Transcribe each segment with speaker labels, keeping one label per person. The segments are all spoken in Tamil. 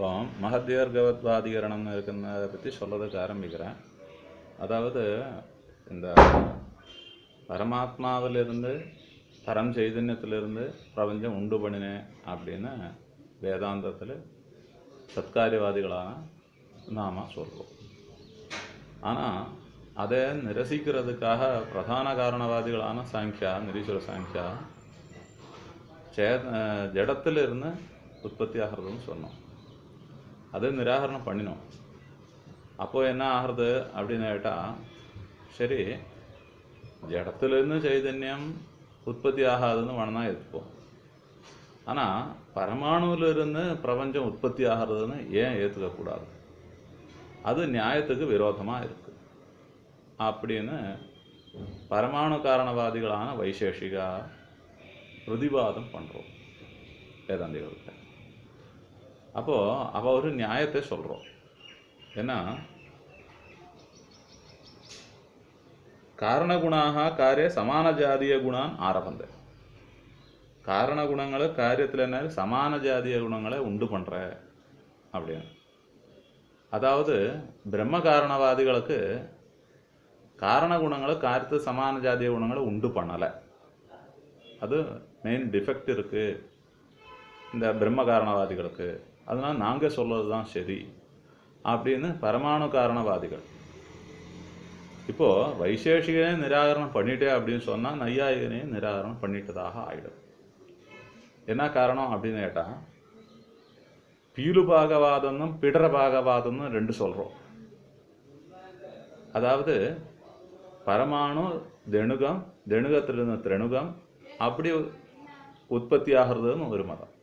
Speaker 1: ஓம் மகதீர்கவத்வாதிகரணம்னு இருக்கிறத பற்றி சொல்கிறதுக்கு ஆரம்பிக்கிறேன். அதாவது இந்த பரமாத்மாவிலிருந்து பரம் சைதன்யத்திலிருந்து பிரபஞ்சம் உண்டு பண்ணினேன் அப்படின்னு வேதாந்தத்தில் சத்காரியவாதிகளான நாம் சொல்கிறோம். ஆனால் அதை நிரசிக்கிறதுக்காக பிரதான காரணவாதிகளான சாங்கியா, நிரீஸ்வர சாங்கியா ஜடத்திலிருந்து உற்பத்தி ஆகிறதுன்னு சொன்னோம். அதை நிராகரணம் பண்ணினோம். அப்போது என்ன ஆகிறது அப்படின்னு கேட்டால், சரி ஜடத்திலிருந்து சைதன்யம் உற்பத்தி ஆகாதுன்னு வேணா எடுத்துப்போம். ஆனால் பரமாணுவிலிருந்து பிரபஞ்சம் உற்பத்தி ஆகிறதுன்னு ஏன் ஏற்றுக்கக்கூடாது? அது நியாயத்துக்கு விரோதமாக இருக்குது அப்படின்னு பரமாணு காரணவாதிகளான வைசேஷிகா பிரதிவாதம் பண்ணுறோம் வேதாந்திகள்கிட்ட. அப்போது அவள் ஒரு நியாயத்தை சொல்கிறோம். ஏன்னா காரணகுணாக காரிய சமான ஜாதிய குணான் ஆரம்பந்த. காரண குணங்களை காரியத்தில் என்ன சமான ஜாதிய குணங்களை உண்டு பண்ணுற அப்படின்னு. அதாவது பிரம்ம காரணவாதிகளுக்கு காரண குணங்களை காரியத்தை சமான ஜாதிய குணங்களை உண்டு பண்ணலை. அது மெயின் டிஃபெக்ட் இருக்குது இந்த பிரம்ம காரணவாதிகளுக்கு. அதனால் நாங்கள் சொல்கிறது தான் சரி அப்படின்னு பரமாணு காரணவாதிகள். இப்போது வைசேஷிகனே நிராகரணம் பண்ணிட்டே அப்படின்னு சொன்னால் நையாயிகனையும் நிராகரணம் பண்ணிட்டதாக ஆகிடும். என்ன காரணம் அப்படின்னு கேட்டால், பீலுபாகவாதம்னும் பிடரபாகவாதம்னு ரெண்டு சொல்கிறோம். அதாவது பரமாணு தெணுகம், தெணுகத்திலிருந்து திரெணுகம் அப்படி உற்பத்தி ஆகிறதுன்னு ஒரு மதம்.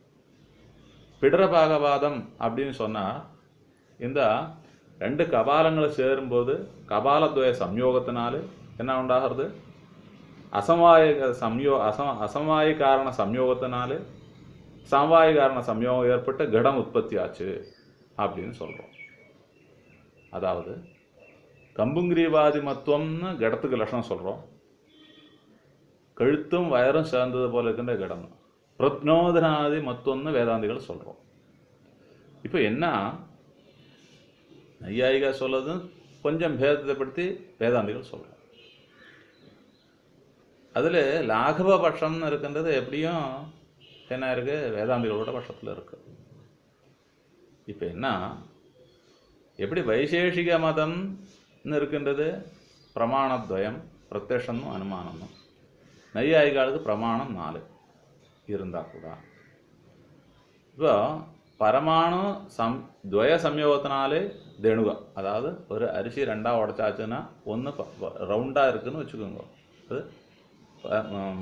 Speaker 1: பிடரபாகவாதம் அப்படின்னு சொன்னால், இந்த ரெண்டு கபாலங்களை சேரும்போது கபாலத்வய சம்யோகத்தினால என்ன உண்டாகிறது? அசமவாய காரண சம்யோகத்தினால சமவாய காரண சம்யோகம் ஏற்பட்டு கடம் உற்பத்தி ஆச்சு அப்படின்னு சொல்கிறோம். அதாவது கம்புங்கிரிவாதி மத்துவம்னு கடத்துக்கு லட்சணம் சொல்கிறோம். கழுத்தும் வயரும் சேர்ந்தது போல இருக்கின்ற கடம் பிரத்னோதனாதி மத்துவம்னு வேதாந்திகள் சொல்கிறோம். இப்போ என்ன நையாயிகா சொல்றது கொஞ்சம் பேதத்தைப்படுத்தி வேதாந்திகள் சொல்கிறோம். அதில் லாகவ பட்சம்னு இருக்கின்றது எப்படியும் என்ன இருக்குது, வேதாந்திகளோட பட்சத்தில் இருக்குது. இப்போ என்ன எப்படி வைசேஷிக மதம்னு இருக்கின்றது பிரமாணத்வயம் பிரத்யக்ஷமும் அனுமானமும். நையாயிகாலுக்கு பிரமாணம் 4 இருந்தால் கூட இப்போ பரமாணு துவய சம்யோகத்தினாலே தெணுகம், அதாவது ஒரு அரிசி ரெண்டாக உடைச்சாச்சுன்னா ஒன்று ரவுண்டாக இருக்குதுன்னு வச்சுக்கோங்க. அது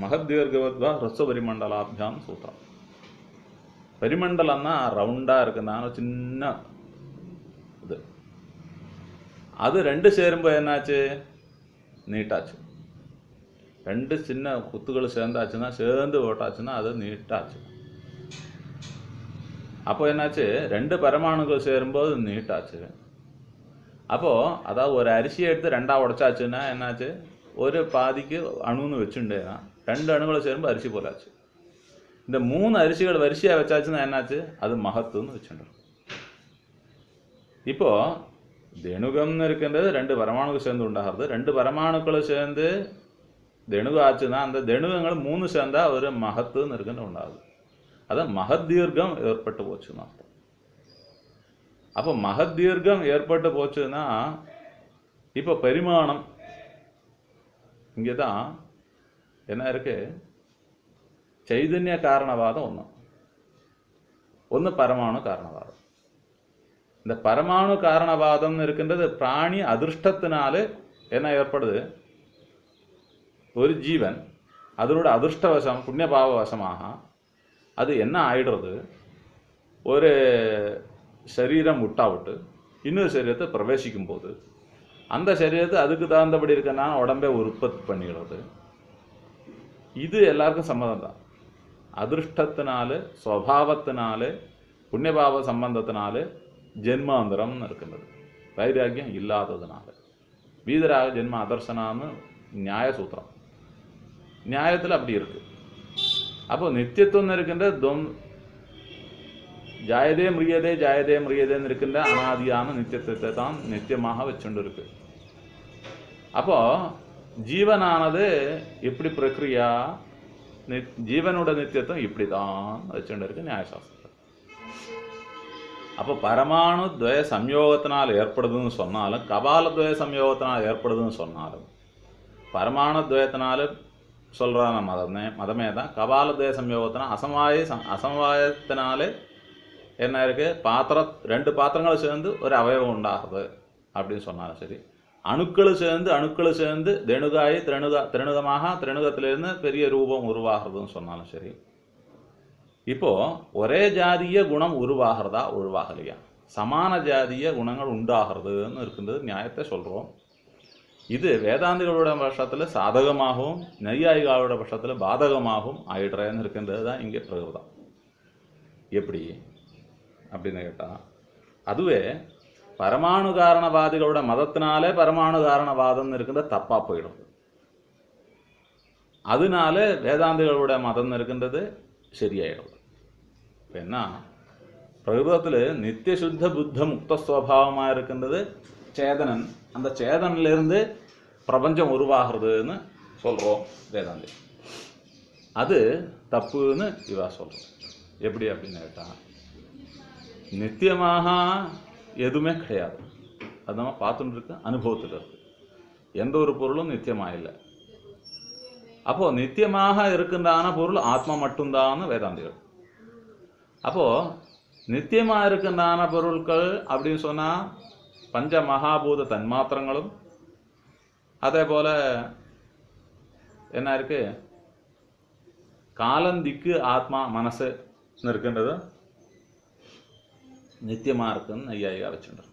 Speaker 1: மகதீர்கவத்வா ஹ்ரஸ்வ பரிமண்டலாபியாம் சூத்திரம். பரிமண்டலம்னா ரவுண்டாக இருக்குன்னா சின்ன இது. அது ரெண்டு சேரும்போது என்னாச்சு? நீட்டாச்சு. ரெண்டு சின்ன குத்துகள் சேர்ந்தாச்சுன்னா, சேர்ந்து ஓட்டாச்சுன்னா அது நீட்டாச்சு. அப்போ என்னாச்சு? ரெண்டு பரமாணுகள் சேரும்போது நீட்டாச்சு. அப்போது அதாவது ஒரு அரிசியை எடுத்து ரெண்டாக உடைச்சாச்சுன்னா என்னாச்சு? ஒரு பாதிக்கு அணுன்னு வச்சுட்டேன்னா ரெண்டு அணுகளை சேரும்போது அரிசி போலாச்சு. இந்த 3 அரிசிகள் வரிசையாக வச்சாச்சுன்னா என்னாச்சு? அது மகத்துன்னு வச்சுட்டோம். இப்போது தெணுகம்னு இருக்கின்றது ரெண்டு பரமாணுகள் சேர்ந்து உண்டாகிறது. ரெண்டு பரமாணுக்களை சேர்ந்து தெணுகு ஆச்சுன்னா அந்த தெணுகங்கள் 3 சேர்ந்தா ஒரு மகத்துன்னு இருக்குன்னு உண்டாகுது. அதான் மகதீர்க்கம் ஏற்பட்டு போச்சுன்னா அர்த்தம். அப்போ மகதீர்க்கம் ஏற்பட்டு போச்சுன்னா இப்போ பரிமாணம் இங்கே தான் என்ன இருக்கு? சைதன்ய காரணவாதம் ஒன்று பரமாணு காரணவாதம். இந்த பரமாணு காரணவாதம்னு இருக்கின்றது பிராணி அதிருஷ்டத்தினால என்ன ஏற்படுது? ஒரு ஜீவன் அதனோட அதிருஷ்டவசம் புண்ணியபாவவசமாக அது என்ன ஆயிடுறது? ஒரு சரீரம் விட்டு இன்னொரு சரீரத்தை பிரவேசிக்கும் போது அந்த சரீரத்தை அதுக்கு தகுந்தபடி இருக்கனா உடம்பை உற்பத்தி பண்ணிடுறது. இது எல்லாருக்கும் சம்மதம் தான். அதிருஷ்டத்தினால ஸ்வபாவத்தினால புண்ணியபாவ சம்பந்தத்தினால ஜென்மாந்தரம்னு இருக்கின்றது. வைராக்கியம் இல்லாததுனால வீதராக ஜென்ம அதர்சனான்னு நியாய சூத்திரம். நியாயத்தில் அப்படி இருக்கு. அப்போ நித்தியத்துவம் இருக்கின்ற ஜாயதே மிரியதே ஜாயதே மிரியதேன்னு இருக்கின்ற அனாதியான நித்தியத்தை தான் நித்தியமாக வச்சுண்டு இருக்கு. அப்போ ஜீவனானது எப்படி பிரக்ரியா, ஜீவனோட நித்தியத்துவம் இப்படிதான் வச்சுட்டு இருக்கு நியாயசாஸ்திரம். அப்போ பரமாணு துவய சம்யோகத்தினால் ஏற்படுதுன்னு சொன்னாலும், கபால துவய சம்யோகத்தினால் ஏற்படுதுன்னு சொன்னாலும், பரமாணு துவயத்தினால சொல்றான மதமே தான். கபால துவய சம்யோகத்தினால் அசமவாயத்தினாலே என்ன இருக்கு, ரெண்டு பாத்திரங்களும் சேர்ந்து ஒரு அவயவம் உண்டாகுது அப்படின்னு சொன்னாலும் சரி, அணுக்கள் சேர்ந்து தெணுகாயி திரணுகமாக திரணுகத்திலிருந்து பெரிய ரூபம் உருவாகிறதுன்னு சொன்னாலும் சரி, இப்போ ஒரே ஜாதிய குணம் உருவாகிறதா உருவாகலையா, சமான ஜாதிய குணங்கள் உண்டாகிறதுன்னு இருக்கின்றது நியாயத்தை சொல்றோம். இது வேதாந்திகளோட பட்சத்தில் சாதகமாகவும் நையாயிகளோட பட்சத்தில் பாதகமாகவும் ஆயிடுறேன்னு இருக்கின்றது தான் இங்கே பிரகிருதம். எப்படி அப்படின்னு கேட்டா, அதுவே பரமாணு காரணவாதிகளோட மதத்தினாலே பரமாணு காரணவாதம் இருக்கின்ற தப்பா போயிடும். அதனால வேதாந்திகளோட மதம் இருக்கின்றது சரியாயிடும். இப்போ என்ன, பிரகிருதத்தில் நித்திய சுத்த புத்த முக்த ஸ்வபாவமாக இருக்கின்றது சேதனன். அந்த சேதனிலிருந்து பிரபஞ்சம் உருவாகிறதுன்னு சொல்கிறோம் வேதாந்தி. அது தப்புன்னு இவா சொல்கிறோம். எப்படி அப்படின்னு கேட்டால், நித்தியமாக எதுவுமே கிடையாது. அது நம்ம பார்த்துட்டு இருக்க அனுபவத்தில் இருக்கு. எந்த ஒரு பொருளும் நித்தியமாக இல்லை. அப்போ நித்தியமாக இருக்கின்றான பொருள் ஆத்மா மட்டும்தான் வேதாந்திகள். அப்போ நித்தியமாக இருக்கின்றான பொருட்கள் அப்படின்னு சொன்னா பஞ்ச மகாபூத தன்மாத்திரங்களும், அதே போல என்ன இருக்கு, காலந்திக்கு ஆத்மா மனசு இருக்கின்றது நித்தியமா இருக்குன்னு ஐயா வச்சுட்டு.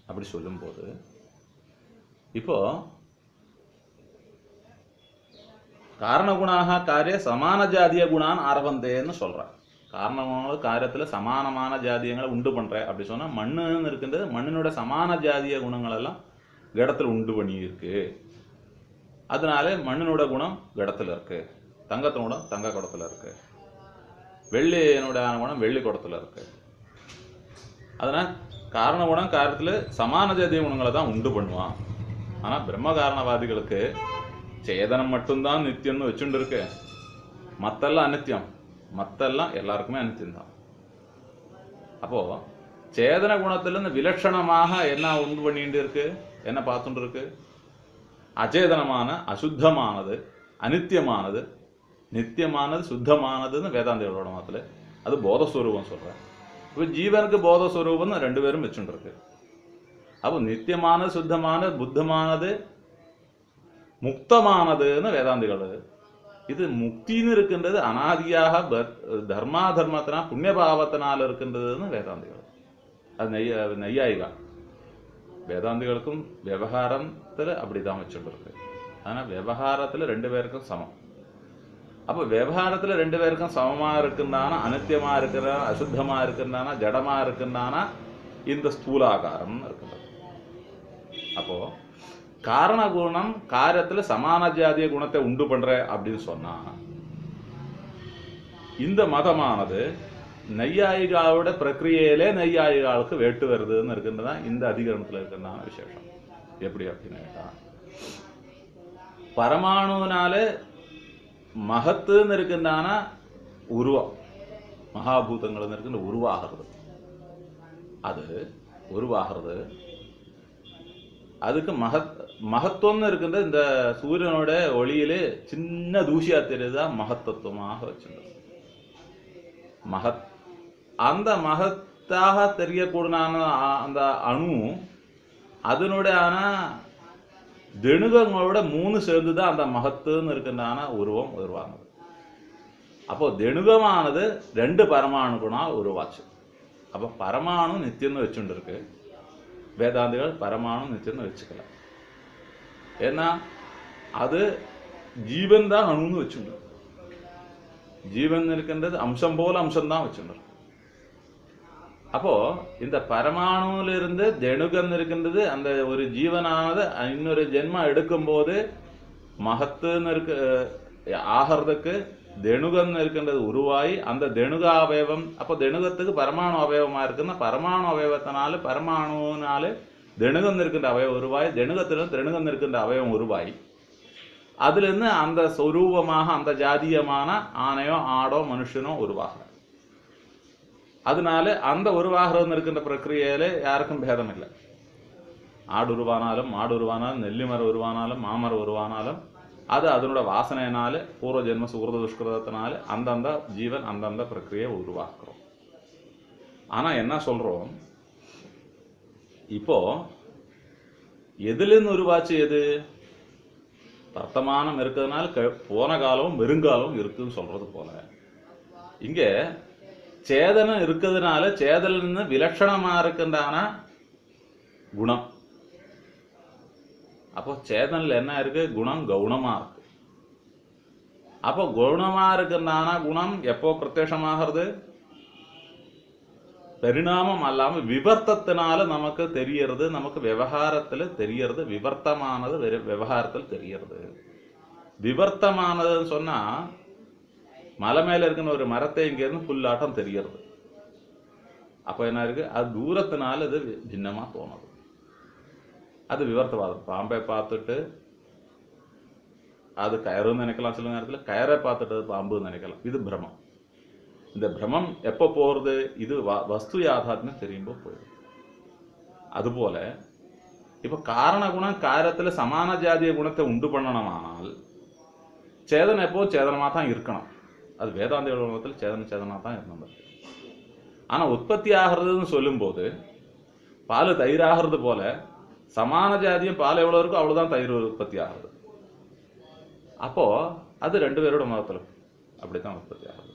Speaker 1: அப்படி சொல்லும்போது இப்போ காரணகுணாக காரிய சமான ஜாதிய குணான் ஆரம்பந்தேன்னு சொல்றார். காரணமான காரியத்துல சமானமான ஜாதியங்களை உண்டு பண்ற அப்படி சொன்னா, மண்ணுன்னு இருக்கின்றது மண்ணினோட சமான ஜாதிய குணங்கள் எல்லாம் கடத்துல உண்டு பண்ணி இருக்கு. அதனால மண்ணினோட குணம் கடத்துல இருக்கு, தங்கத்தினோட தங்க குடத்துல இருக்கு, வெள்ளியினோட குணம் வெள்ளி குடத்துல இருக்கு. அதனால காரண குணம் காரியத்துல சமான ஜாதிய குணங்களை தான் உண்டு பண்ணுவான். ஆனா பிரம்ம காரணவாதிகளுக்கு சேதனம் மட்டும்தான் நித்தியம்னு வச்சுட்டு இருக்கு, மத்தெல்லாம் அநித்தியம், மத்தெல்லாம் எல்லாருக்குமே அநித்தியம்தான். அப்போ சேதன குணத்திலிருந்து விலட்சணமாக என்ன உண்டு பண்ணிட்டு இருக்கு, என்ன பார்த்துட்டு இருக்கு, அச்சேதனமான அசுத்தமானது அநித்தியமானது நித்தியமானது சுத்தமானதுன்னு வேதாந்திகளோட மதத்துல அது போதஸ்வரூபம் சொல்றேன். இப்போ ஜீவனுக்கு போதஸ்வரூபம் ரெண்டு பேரும் வச்சுட்டு இருக்கு. அப்போ நித்தியமானது சுத்தமானது புத்தமானது முக்தமானதுன்னு வேதாந்திகள். இது முக்தின்னு இருக்கின்றது அனாதியாக தர்மாதர்மத்தினா புண்ணியபாவத்தினால் இருக்கின்றதுன்னு வேதாந்திகள். அது நையாயிகா. வேதாந்திகளுக்கும் விவகாரத்தில் அப்படிதான் வச்சுட்டு இருக்கு. ஆனா விவகாரத்துல ரெண்டு பேருக்கும் சமம். அப்போ விவகாரத்துல ரெண்டு பேருக்கும் சமமா இருக்குந்தானா, அனித்தியமா இருக்கிறானா, அசுத்தமா இருக்குந்தானா, ஜடமா இருக்குந்தானா, இந்த ஸ்தூலாகாரம் இருக்கின்றது. அப்போ காரண குணம் காரியத்துல சமான ஜாதிய குணத்தை உண்டு பண்ற அப்படின்னு சொன்னா, இந்த மதமானது நையாயிகாவோட பிரக்கிரியையிலே நையாயிகாவுக்கு வேட்டு வருதுன்னு இருக்குன்றதான் இந்த அதிகரணத்துல இருக்கிறதான விசேஷம். எப்படி அப்படின்னு கேட்டா, பரமாணுனாலே மகத்துன்னு இருக்குந்தான உருவம், மகாபூதங்கள் இருக்குன்னு உருவாகிறது. அது உருவாகிறது, அதுக்கு மகத்துவம்னு இருக்கின்ற இந்த சூரியனோட ஒளியிலே சின்ன தூசியா தெரியுதா மகத்தத்துவமாக வச்சிருந்தது. அந்த மகத்தாக தெரியக்கூடான அந்த அணு அதனுடைய தெணுகங்களோட மூணு சேர்ந்துதான் அந்த மகத்துன்னு இருக்கின்றான உருவம் உருவானது. அப்போ தெணுகமானது ரெண்டு பரமாணுக்குனா உருவாச்சு. அப்போ பரமாணு நித்தியம்னு வச்சுட்டு இருக்கு. வேதாந்திகள் பரமாணு நித்தியம்னு வச்சுக்கல. ஏன்னா அது ஜீவன் தான் அணுன்னு வச்சுட்டு, ஜீவன் இருக்கின்றது அம்சம் போல அம்சம்தான் வச்சுட்டு. அப்போ இந்த பரமாணுல இருந்து தெணுகன் இருக்கின்றது, அந்த ஒரு ஜீவனானது இன்னொரு ஜென்மம் எடுக்கும் போது மகத்துன்னு இருக்கு ஆகிறதுக்கு தெணுகன்னு இருக்கின்றது உருவாகி அந்த தெணுக அவயவம், அப்போ தெணுகத்துக்கு பரமாணு அவயவமா இருக்குன்னா பரமாணு அவயவத்தினால பரமாணுனால தெணுகன்னு இருக்கின்ற அவயவம் உருவாய், தெணுகத்திலும் தெணுகன்னு இருக்கின்ற அவயவம் உருவாய், அதுலேருந்து அந்த சொரூபமாக அந்த ஜாதியமான ஆணையோ ஆடோ மனுஷனோ உருவாக. அதனால அந்த உருவாகிறது இருக்கின்ற பிரக்கிரியில யாருக்கும் பேதம் இல்லை. ஆடு உருவானாலும் மாடு உருவானாலும் நெல்லிமரம் உருவானாலும் மாமரம் உருவானாலும் அது அதனோட வாசனையினால பூர்வ ஜென்ம சுகிருத துஷ்கிருதத்தினால அந்தந்த ஜீவன் அந்தந்த பிரக்கிரியை உருவாக்குறோம். ஆனா என்ன சொல்றோம், இப்போ எதுலேருந்து உருவாச்சு? எது வர்த்தமானம் இருக்கிறதுனால போன காலமும் வெறுங்காலமும் இருக்குன்னு சொல்றது போல இங்க சேதனம் இருக்கிறதுனால சேதன விலட்சணமா இருக்கின்றான குணம். அப்போ சேதனில் என்ன இருக்கு? குணம் கவுனமா இருக்கு. அப்போ கவுனமா இருக்கின்றான குணம் எப்போ பிரத்யட்சமாகிறது? பரிணாமம் அல்லாம விவர்த்தத்தினால நமக்கு தெரியறது, நமக்கு விவகாரத்துல தெரியறது. விவர்த்தமானது விவகாரத்தில் தெரியறது. விவர்த்தமானதுன்னு சொன்னா மலை மேல இருக்கிற ஒரு மரத்தை இங்க இருந்து புல்லாட்டம் தெரியறது. அப்ப என்ன இருக்கு? அது தூரத்தினால இது பின்னமா தோணுது. அது விவர்த்தவாதம். பாம்பை பார்த்துட்டு அது கயறுன்னு நினைக்கலாம், சில நேரத்தில் கயரை பார்த்துட்டு பாம்புன்னு நினைக்கலாம். இது பிரமம். இந்த பிரமம் எப்போ போறது? இது வஸ்து யாதாத்மியம் தெரியும்போ போயிடும். அதுபோல இப்ப காரண குணம் காரியத்துல சமான ஜாதிய குணத்தை உண்டு பண்ணணுமானால் சேதனம் எப்போ சேதனமா தான் இருக்கணும். அது வேதாந்த உலகத்தில் சேதனா தான் இருந்தது. ஆனா உற்பத்தி ஆகிறதுன்னு சொல்லும் போது பால் தயிராகிறது போல சமான ஜாதியம் பால் எவ்வளவு இருக்கோ அவ்வளவுதான் தயிர் உற்பத்தி ஆகிறது. அப்போ அது ரெண்டு பேரோட மதத்துல அப்படித்தான் உற்பத்தி ஆகுது.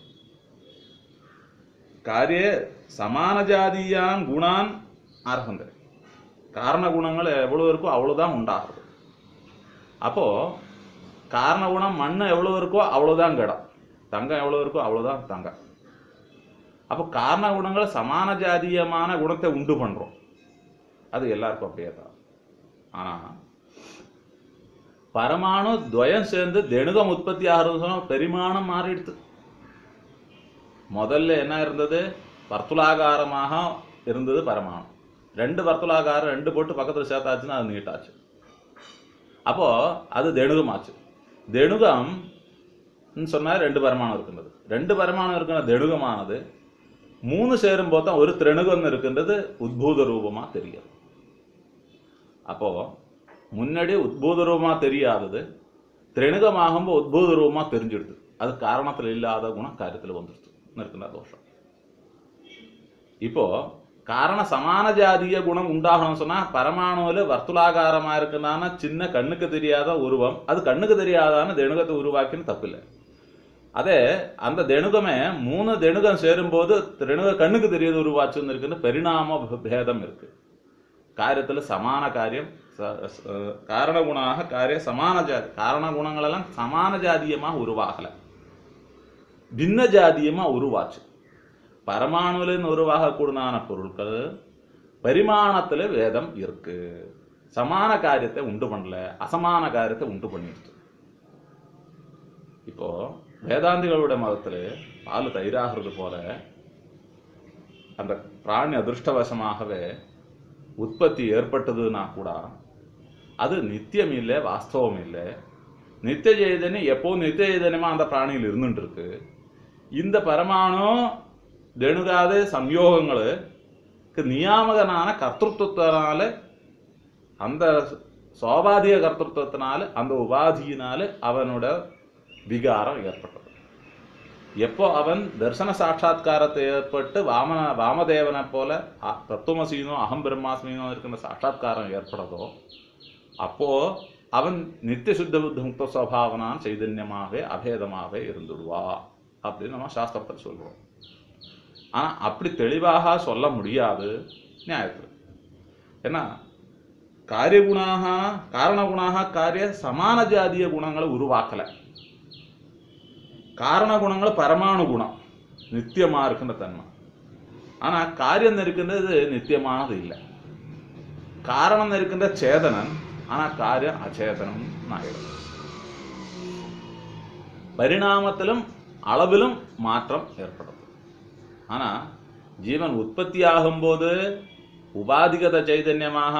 Speaker 1: காரிய சமான ஜாதியான் குணான் ஆரம்பம். காரண குணங்கள் எவ்வளவு இருக்கோ அவ்வளவுதான் உண்டாகிறது. அப்போ காரண குணம் மண்ணு எவ்வளவு இருக்கோ அவ்வளவுதான் கடம், தங்கம் எவ்வளவு இருக்கோ அவ்வளவுதான் தங்கம். அப்போ காரண குணங்கள் சமான ஜாதியமான குணத்தை உண்டு பண்றோம். அது எல்லாருக்கும் அப்படியே தான். ஆனா பரமாணு துவயம் சேர்ந்து தெணுகம் உற்பத்தி ஆகிறது சொன்னா பெருமானம் மாறிடுது. முதல்ல என்ன இருந்தது? வர்த்துலாகாரமாக இருந்தது பரமாணு. ரெண்டு வர்த்துலாகாரம் ரெண்டு போட்டு பக்கத்தில் சேர்த்தாச்சுன்னா அது நீட்டாச்சு. அப்போ அது தெணுகம் ஆச்சு. தெணுகம் சொன்னா ரெண்டு பரமாணு இருக்கின்றது. ரெண்டு பரமாணு இருக்கிற தெணுகமானது மூணு சேரும் போது தான் ஒரு திரெணுகம் இருக்கின்றது உத்பூத ரூபமா தெரியாது. அப்போ முன்னாடி உத்பூத ரூபமா தெரியாதது திரெணுகமாகும்போது உத்பூத ரூபமா தெரிஞ்சிடுது. அது காரணத்தில் இல்லாத குணம் காரியத்தில் வந்துடுது இருக்கின்ற தோஷம். இப்போ காரண சமான ஜாதிய குணம் உண்டாகணும் சொன்னா பரமாணுல வர்த்துலாகாரமா இருக்குன்னா சின்ன கண்ணுக்கு தெரியாத உருவம், அது கண்ணுக்கு தெரியாதான தெணுகத்தை உருவாக்கின்னு தப்பில்லை. அதே அந்த தெணுகமே மூணு தெணுகம் சேரும்போது தெணுக கண்ணுக்கு தெரியாத உருவாச்சுன்னு இருக்குன்னு பரிணாம பேதம் இருக்கு. காரியத்துல சமான காரியம் காரண குணாக காரிய சமான ஜாதி. காரண குணங்கள் எல்லாம் சமான ஜாதியமா உருவாகல, பின்ன ஜாதியமா உருவாச்சு. பரமாணுலேருந்து உருவாகக்கூடான பொருட்கள் பரிமாணத்துல வேதம் இருக்கு. சமான காரியத்தை உண்டு பண்ணல, அசமான காரியத்தை உண்டு பண்ணிடுச்சு. இப்போ வேதாந்திகளுடைய மதத்துல பால் தயிராகிறது போல அந்த பிராணி அதிருஷ்டவசமாகவே உற்பத்தி ஏற்பட்டதுன்னா கூட அது நித்தியம் இல்லை, வாஸ்தவம் இல்லை. நித்திய சைதன்யம் எப்போ நித்திய சைதன்யமா அந்த பிராணியில் இருந்துட்டு இருக்கு. இந்த பரமாணு தெணுகாத சம்யோகங்களுக்கு நியாமகனான கர்த்தத்துவத்தினால அந்த சோபாதிக கர்த்தத்துவத்தினால அந்த உபாதியினால அவனோட விகாரம் ஏற்பட்டது. எப்போ அவன் தர்சன சாட்சா்காரத்தை ஏற்பட்டு வாமதேவனை போல தத்துவமசீனோ அகம் பிரம்மாஸ்மீனோ இருக்கின்ற சாட்சா்காரம் ஏற்படுதோ அப்போ அவன் நித்திய சுத்த புத்த முக்த சுவாவனான் சைதன்யமாகவே அபேதமாகவே இருந்துடுவா அப்படின்னு நம்ம சாஸ்திரத்தில் சொல்றோம். ஆனா அப்படி தெளிவாக சொல்ல முடியாது நியாயத்தில். ஏன்னா காரியகுணாக காரணகுணாக காரிய சமான ஜாதிய குணங்களை உருவாக்கலை. காரண குணங்கள் பரமாணு குணம் நித்தியமா இருக்கின்ற தன்மை. ஆனா காரியம் இருக்கின்றது நித்தியமானது இல்லை. காரணம் இருக்கின்ற சேதனன், ஆனா காரியம் அச்சேதனம் ஆயிடும். பரிணாமத்திலும் அளவிலும் மாற்றம் ஏற்படுது. ஆனால் ஜீவன் உற்பத்தி ஆகும்போது உபாதிகத சைதன்யமாக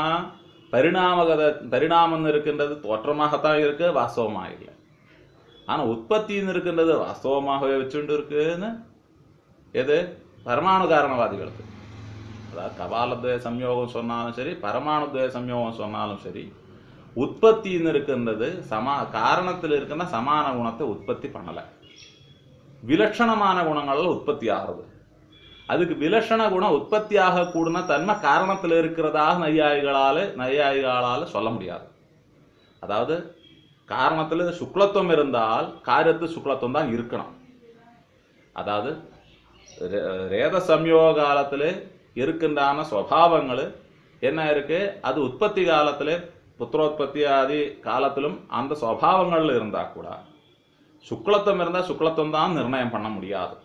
Speaker 1: பரிணாமம் இருக்கின்றது தோற்றமாகத்தான் இருக்கு, வாஸ்தவமாக இல்லை. ஆனால் உற்பத்தின்னு இருக்கின்றது வாஸ்தவமாகவே வச்சுட்டு இருக்குன்னு எது பரமாணு காரணவாதிகளுக்கு. அதாவது கபாலத்வய சம்யோகம் சொன்னாலும் சரி, பரமாணுத்வய சம்யோகம் சொன்னாலும் சரி, உற்பத்தின்னு இருக்கின்றது காரணத்தில் இருக்கின்ற சமான குணத்தை உற்பத்தி பண்ணலை. விலட்சணமான குணங்கள் உற்பத்தி ஆகிறது. அதுக்கு விலட்சண குணம் உற்பத்தி ஆகக்கூடன தன்மை காரணத்தில் இருக்கிறதாக நையாயிகளால் சொல்ல முடியாது. அதாவது காரணத்தில் சுக்லத்துவம் இருந்தால் காரியத்து சுக்லத்துவம் தான் இருக்கணும். அதாவது ரேத சம்யோக காலத்தில் இருக்கின்றான சுவாவங்கள் என்ன இருக்கு, அது உற்பத்தி காலத்தில் புத்திரோத்பத்தி ஆதி காலத்திலும் அந்த சுவாவங்கள் இருந்தால் கூட சுக்லத்துவம் இருந்தால் சுக்லத்துவம் தான் நிர்ணயம் பண்ண முடியாது.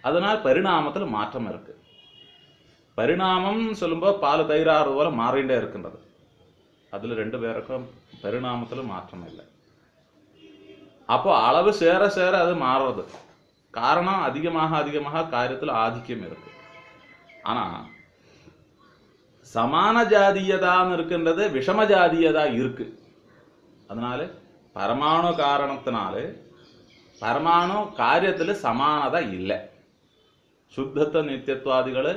Speaker 1: அதனால் பரிணாமத்தில் மாற்றம் இருக்கு. பரிணாமம் சொல்லும்போது பால் தயிராகிறது போல மாறிண்டே இருக்கின்றது. அதில் ரெண்டு பேருக்கும் பரிணாமத்தில் மாற்றம் இல்லை. அப்போ அளவு சேர சேர அது மாறுறது. காரணம் அதிகமாக காரியத்தில் ஆதிக்கம் இருக்கு. ஆனால் சமான ஜாதியதான்னு இருக்கின்றது விஷம ஜாதியதா இருக்கு. அதனால பரமாணு காரணத்தினால பரமாணு காரியத்தில் சமானதா இல்லை. சுத்தத்துவ நித்தியத்துவாதிகள்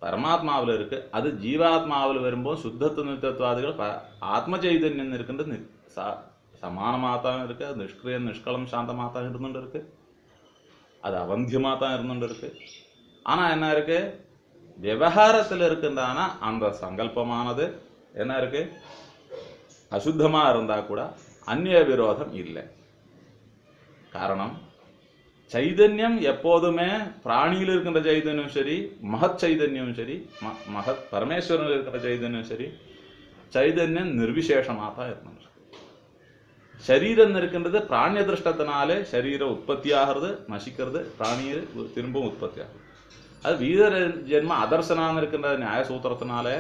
Speaker 1: பரமாத்மாவில் இருக்கு. அது ஜீவாத்மாவில் வரும்போது சுத்தத்துவ நித்தியத்துவாதிகள் ஆத்ம சைதன்யம் இருக்கின்றது சமானமாக தான் இருக்கு. அது நிஷ்கிரியம் நிஷ்கலம் சாந்தமாக தான் இருந்துட்டு இருக்கு. அது அவந்தியமாக தான் இருந்துட்டு இருக்கு. ஆனால் என்ன இருக்கு, விவகாரத்தில் இருக்கின்றான அந்த சங்கல்பமானது என்ன இருக்கு, அசுத்தமாக இருந்தால் கூட அந்நிய விரோதம் இல்லை. காரணம் சைதன்யம் எப்போதுமே பிராணியில் இருக்கின்ற சைதன்யம் சரி, மகத் சைதன்யம் சரி, மகத் பரமேஸ்வரனில் இருக்கிற சைதன்யம் சரி, சைதன்யம் நிர்விசேஷமாக தான் இருக்கணும். சரீரம் இருக்கின்றது பிராணிய திருஷ்டத்தினாலே சரீரம் உற்பத்தி ஆகிறது, நசிக்கிறது, பிராணியில் திரும்பவும் உற்பத்தி ஆகுது. அது வீர ஜென்ம அதர்சனான்னு இருக்கின்ற நியாயசூத்திரத்தினாலே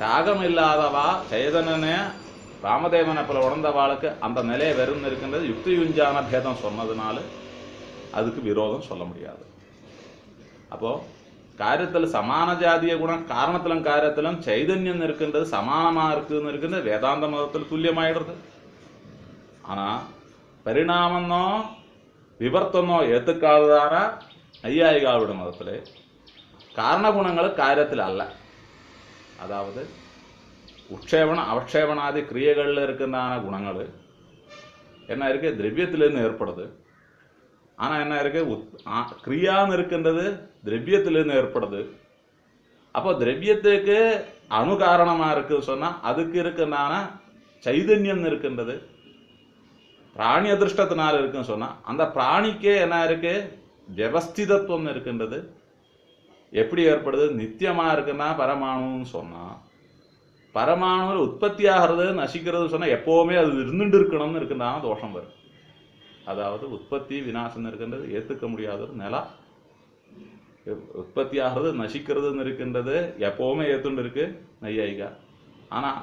Speaker 1: ராகம் இல்லாதவா சைதன்யனே ராமதேவனை போல உணர்ந்தவாளுக்கு அந்த நிலையை வெறும் இருக்கின்றது யுக்தி யுஞ்சான பேதம் சொன்னதுனால அதுக்கு விரோதம் சொல்ல முடியாது. அப்போ காரியத்தில் சமான ஜாதிய குணம் காரணத்திலும் காரியத்திலும் சைதன்யம் இருக்கின்றது சமானமாக இருக்குன்னு இருக்கின்றது வேதாந்த மதத்தில் துல்லியமாயிடுறது. ஆனால் பரிணாமன்னோ விவர்த்தனோ ஏற்றுக்காததான ஐயாயிகாவிட மதத்தில் காரணகுணங்கள் காரியத்தில் அல்ல. அதாவது உட்சேபன அவக்ஷேபனாதி கிரியைகளில் இருக்கின்றான குணங்கள் என்ன இருக்கு, திரவியத்திலிருந்து ஏற்படுது. ஆனால் என்ன இருக்கு, கிரியான்னு இருக்கின்றது திரவியத்திலிருந்து ஏற்படுது. அப்போ திரவியத்துக்கு அணுகாரணமாக இருக்குன்னு சொன்னால் அதுக்கு இருக்கின்றான சைதன்யம் இருக்கின்றது பிராணி அதிருஷ்டத்தினால் இருக்குன்னு சொன்னால் அந்த பிராணிக்கே என்ன இருக்கு, வியவஸ்திதத்துவம் இருக்கின்றது. எப்படி ஏற்படுது, நித்தியமாக இருக்குன்னா பரமாணுன்னு சொன்னால் பரமாணுவில் உற்பத்தி ஆகிறது நசிக்கிறது சொன்னால் எப்போவுமே அது இருந்துட்டு இருக்கணும்னு இருக்குன்னா தோஷம் வரும். அதாவது உற்பத்தி விநாசம் இருக்கின்றது ஏற்றுக்க முடியாத ஒரு நிலை. உற்பத்தி ஆகிறது நசிக்கிறதுன்னு இருக்கின்றது எப்போவுமே ஏற்றுண்டு இருக்கு நையாயிகா. ஆனால்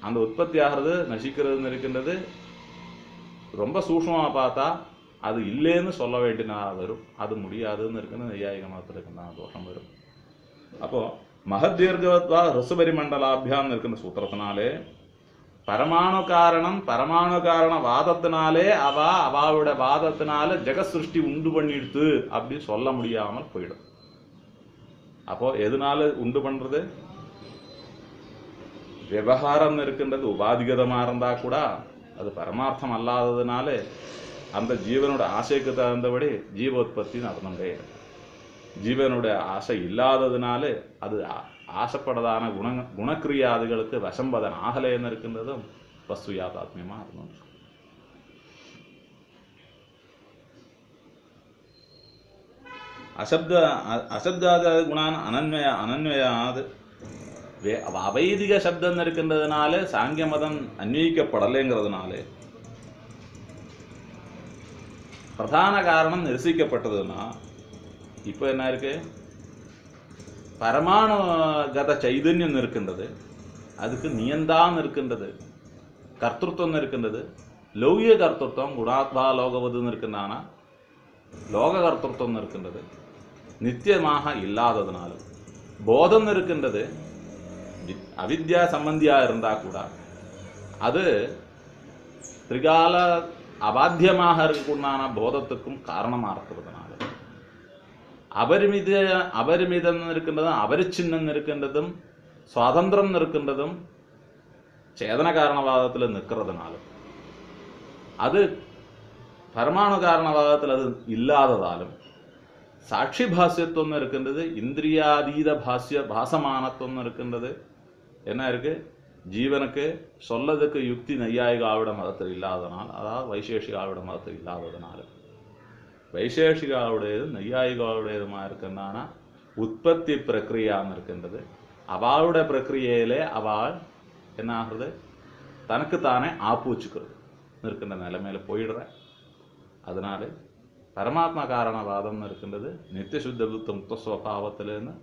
Speaker 1: அந்த உற்பத்தி ஆகிறது நசிக்கிறதுன்னு இருக்கின்றது ரொம்ப சூக்ஷ்மமாக பார்த்தா அது இல்லைன்னு சொல்ல வேண்டினா வரும். அது முடியாதுன்னு இருக்குன்னு நையாயிக மதத்தில் இருக்குன்னா தோஷம் வரும். அப்போது மகதீர்கவத்வா ரிசுபரிமண்டலாபியான்னு இருக்கின்ற சூத்திரத்தினாலே பரமாணு காரண வாதத்தினாலே அவாவோட வாதத்தினால ஜெகத் சிருஷ்டி உண்டு பண்ணிடுத்து அப்படி சொல்ல முடியாமல் போயிடும். அப்போ எதனால உண்டு பண்றது, விவகாரம் இருக்கின்றது உபாதிகதமாக இருந்தா கூட அது பரமார்த்தம் அல்லாததுனால அந்த ஜீவனோட ஆசைக்கு தகுந்தபடி ஜீவோத்பத்தி நடந்துட்டே இருக்கு. ஜீவனுடைய ஆசை இல்லாததுனால அது ஆசைப்படதான குணக்கிரியாதிகளுக்கு வசம்பதன் ஆகலைன்னு இருக்கின்றதும் வஸ்து யாதாத்மியமா இருந்தது. அசப்தாத குணான் அனன்வயாது அவைதிக சப்தம் இருக்கின்றதுனால சாங்கிய மதம் அன்வயிக்கப்படலைங்கிறதுனால பிரதான காரணம் நிரசிக்கப்பட்டதுன்னா இப்போ என்ன இருக்கு, பரமாணுகத சைதன்யம் இருக்கின்றது, அதுக்கு நியந்தான் இருக்கின்றது, கர்த்தத்துவம் இருக்கின்றது, லௌகிய கர்த்தத்துவம் குணாத்வா லோகவதுன்னு இருக்குன்னா லோககர்த்தத்துவம் இருக்கின்றது, நித்தியமாக இல்லாததுனாலும் போதம் இருக்கின்றது அவித்யா சம்பந்தியா இருந்தா கூட அது திரிகால அபாத்தியமாக இருக்கக்கூடான போதத்துக்கும் காரணமாக இருக்கிறதுனால அபரிமிதம் இருக்கின்றதும் அபரிச்சின்னம் இருக்கின்றதும் சுவாதந்திரம் இருக்கின்றதும் சேதன காரணவாதத்தில் நிற்கிறதுனாலும் அது பரமாணு காரணவாதத்தில் அது இல்லாததாலும் சாட்சி பாஸ்யத்துவம் இருக்கின்றது, இந்திரியாதீத பாசமானத்துவம் இருக்கின்றது. என்ன இருக்கு? ஜீவனுக்கு சொல்லதுக்கு யுக்தி நையாயிக ஆவிட மதத்தில் இல்லாதனால், அதாவது வைசேஷிக ஆவிட மதத்தில் இல்லாததுனால வைசேஷிகாவுடையது நையாயிகாவுடையதுமா இருக்குன்னா உற்பத்தி பிரக்கிரியான்னு இருக்கின்றது. அவளுடைய பிரக்கிரியிலே அவள் என்ன ஆகுறது? தனக்குத்தானே ஆப்பூச்சுக்கிறது இருக்கின்ற நிலைமையில போயிடுற. அதனால பரமாத்மா காரணவாதம்னு இருக்கின்றது நித்திய சுத்த புத்த முக்த சுவாவத்திலேருந்து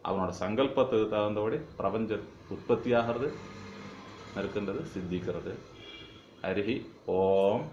Speaker 1: அவனோட சங்கல்பத்துக்கு தகுந்தபடி பிரபஞ்ச உற்பத்தியாகிறது இருக்கின்றது, சித்திக்கிறது. ஹரிஹி ஓம்.